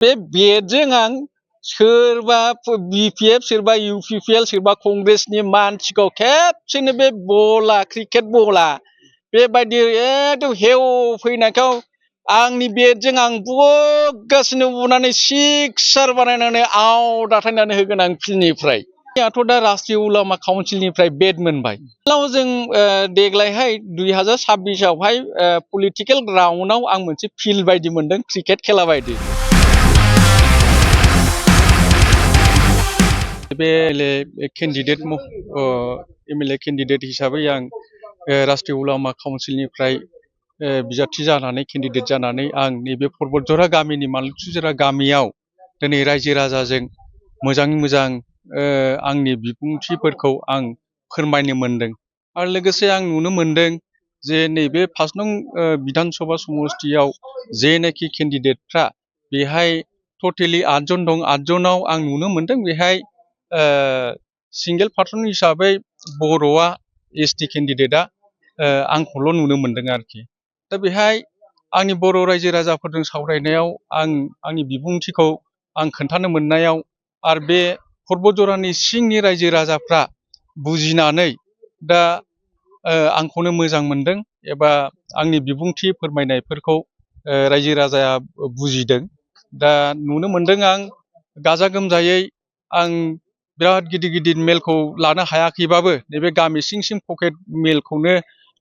बे बेटजों आं सोरबा बिपिएफ सोरबा इउपिपिएल सोरबा कंग्रेसनि मानसिखौ खेबसेनो बे बला क्रिकेट बला बेबायदि एकदम हेव फैनायखौ आंनि बेटजों आं बुगासिनो बुनानै सिक्सार बानायनानै आउट आथायनानै होगोन आं फिल्डनिफ्राय। आंथ' दा राष्ट्रीय उलामा काउन्सिलनिफ्राय बेट मोनबाय। जों देग्लायहाय 2026 आवहाय पलिटिकेल ग्राउन्डआव आं मोनसे फिल्ड बायदि मोनदों क्रिकेट खेला बायदि। बे एमएलए केन्डिडेट हिसाबै आं राष्ट्रीय उलामा काउन्सिलनिफ्राय बिजाथि जानानै केन्डिडेट जानानै आं नैबे पर्बतझरा गामिनि मालुकसुजरा गामियाव दिनै रायजो राजाजों मोजाङै मोजां आंनि बिबुंथिफोरखौ आं फोरमायनो मोनदों। आरो लोगोसे आं नुनो मोनदों जे नैबे 5 नं बिधान सभा समस्तियाव जेनाखि केन्डिडेटफ्रा बेहाय टटेलि 8 जन दं। 8 जनाव आं नुनो मोनदों बेहाय सिंगेल पार्सन हिसाबै बर'आ एसटि केन्डिडेटआ आंखौल' नुनो मोनदों आरोखि। दा बेहाय आंनि बर' रायजो राजाफोरजों सावरायनायाव आंनि बिबुंथिखौ आं खोन्थानो मोननायाव आरो बे पर्बतझरानि सिंनि रायजो राजाफ्रा बुजिनानै दा आंखौनो मोजां मोनदों एबा आंनि बिबुंथि फोरमायनायफोरखौ रायजो राजाया बुजिदों। दा नुनो मोनदों आं गाजा गोमजायै आं बिराद गिदिर गिदिर मेलखौ लानो हायाखैबाबो नैबे गामि सिं पकेट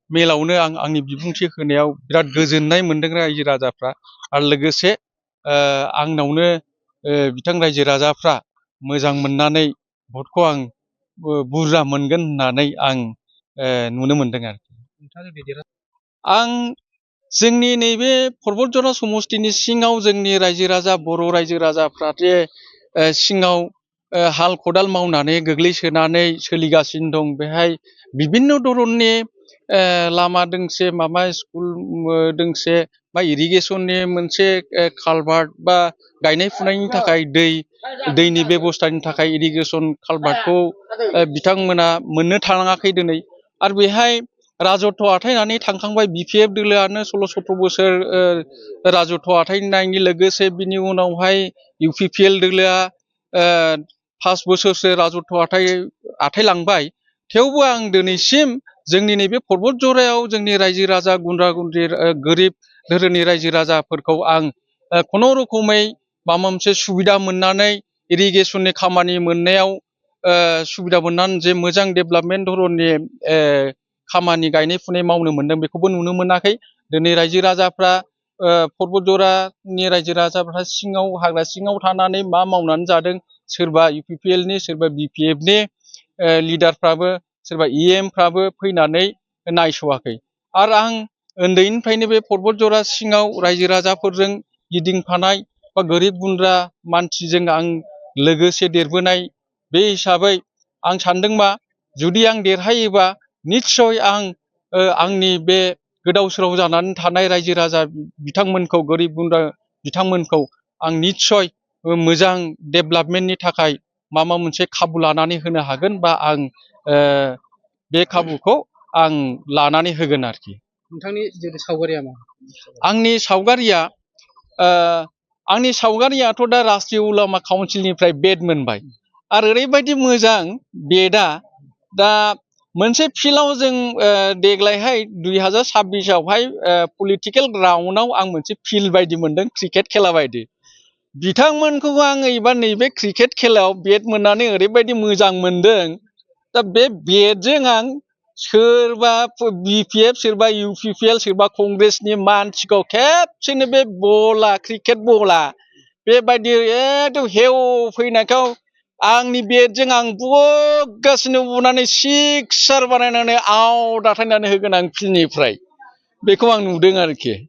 मेलावनो आंनि बिबुंथि होनायाव बिराद गोजोननाय मोनदों रायजो राजाफ्रा। आरो लोगोसे आंनावनो बिथां रायजो राजाफ्रा मोजां मोननानै भटखौ आं बुरजा मोनगोन होननानै आं नुनो मोनदों आरोखि। आं जोंनि नैबे पर्बतझरा समस्तिनि सिङाव जोंनि रायजो राजा बर' रायजो राजाफ्रा जे सिङाव हाल खदाल मावनानै गोग्लैसोनानै सोलिगासिनो दं। बेहाय बिभिन्न धरननि लामा दोंसे माबा स्कुल दोंसे बा इरिगेसननि मोनसे कालभार्ट बा गायनाय फुनायनि थाखाय दैनि बेबस्थानि थाखाय इरिगेसन कालभार्टखौ बिथांमोना मोननो थाङाखै दिनै। आरो बेहाय राजत्व आथायनानै थांखांबाय बिपिएफ दोलोआनो 16-17 बोसोर राजत्व आथायनायनि लोगोसे बिनि उनावहाय इउपिपिएल दोलोआ 5 बोसोरसो राजत्व आथायलांबाय। थेवबो आं दिनैसिम जोंनि नैबे पर्बतझरायाव जोंनि रायजो राजा गुन्द्रा गुन्द्रि गोरिब धोरोमनि रायजो राजाफोरखौ आं खुनुरुखुमै माबा मोनसे सुबिदा मोननानै इरिगेसननि खामानि मोननायाव सुबिदा मोननानै जे मोजां डेभेलपमेन्ट धरननि खामानि गायनाय फुनाय मावनो मोनदों बेखौबो नुनो मोनाखै। दिनै रायजो राजाफ्रा पर्बतझरानि रायजो राजाफ्रा सिङाव हाग्रा सिङाव थानानै मा मावनानै जादों सोरबा इउपिपिएलनि सोरबा बिपिएफनि लिडारफ्राबो सोरबा इएमफ्राबो फैनानै नायस'वाखै। आरो आं उन्दैनिफ्रायनो बे पर्बतझरा सिङाव रायजो राजाफोरजों गिदिंफानाय बा गोरिब गुन्द्रा मानसिजों आं लोगोसे देरबोनाय बे हिसाबै आं सानदोंबा जुदि आं देरहायोबा निस्सय आं आंनि बे गोदाव सोराव जानानै थानाय रायजो राजा बिथांमोनखौ गोरिब गुन्द्रा बिथांमोनखौ आं निस्सय मोजां डेभेलपमेन्टनि थाखाय माबा मोनसे खाबु लानानै होनो हागोन बा आं बे खाबुखौ आं लानानै होगोन आरोखि। नोंथांनि सावगारिया मा? आंनि सावगारियाथ' दा राष्ट्रीय उलामा काउन्सिलनिफ्राय बेट मोनबाय। आरो ओरैबायदि मोजां बेटआ दा मोनसे फिल्डआव जों देग्लायहाय 2026 आवहाय पलिटिकेल ग्राउन्डआव आं मोनसे फिल्ड बायदि मोनदों क्रिकेट खेला बायदि। बिथांमोनखौ आं एबा नैबे क्रिकेट खेलायाव बेट मोननानै ओरैबायदि मोजां मोनदों। दा बे बेटजों आं सोरबा बिपिएफ सोरबा इउपिपिएल सोरबा कंग्रेसनि मानसिखौ खेबसेनो बे बला क्रिकेट बला बेबायदि एकदम हेव फैनायखौ आंनि बेटजों आं बुगासिनो बुनानै सिक्सार बानायनानै आउट आथायनानै होगोन आं फिल्डनिफ्राय। बेखौ आं नुदों आरोखि।